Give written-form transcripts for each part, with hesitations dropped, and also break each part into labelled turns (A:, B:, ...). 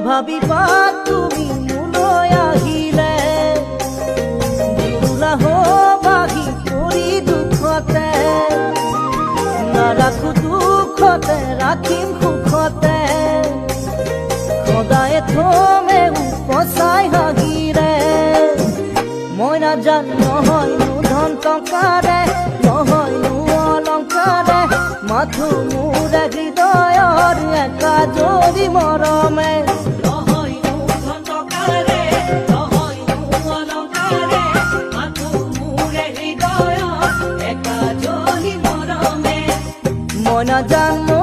A: ভাবিবা তুমি মোলৈ আহিলে দুলাহ বাহি কৰি দুখতে নাৰাখো দুখতে ৰাখিম সুখতে সদায় থমে উপচাই হাগিৰে মই নাজানো নহয়নো ধন টকাৰে নহয়নো অলংকাৰে মাথো মোৰ হৃদয়ৰ একাজৰি মৰমে মই নাজানো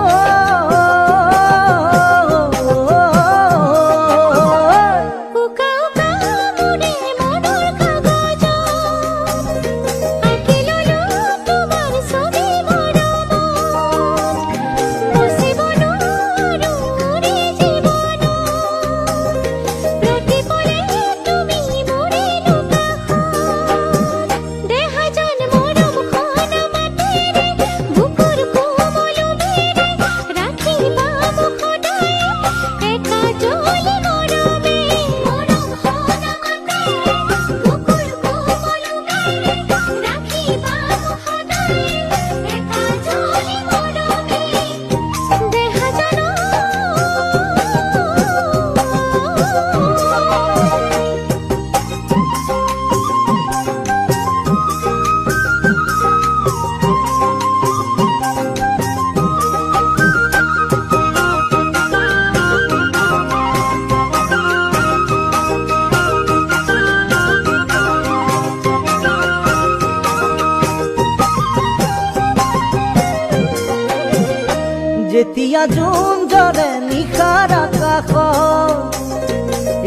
A: যেতিয়া জোন জৰে নিশাৰ আকাশ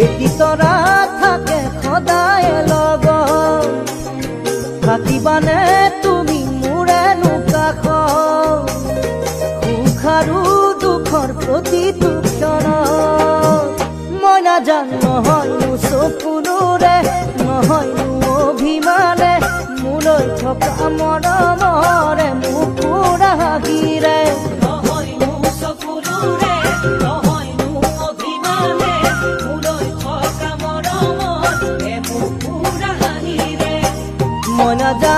A: এটি তৰা থাকে সদায় লগত থাকিবানে তুমি মোৰেনো কাষ সুখ আৰু দুখৰ প্ৰতিটো ক্ষণত মই নাজানো নহয়নো চকুৰে নহয়নো অভিমানে মোলৈ থকা মৰমৰে মোক পুৰা হাগিৰে মই নাজানো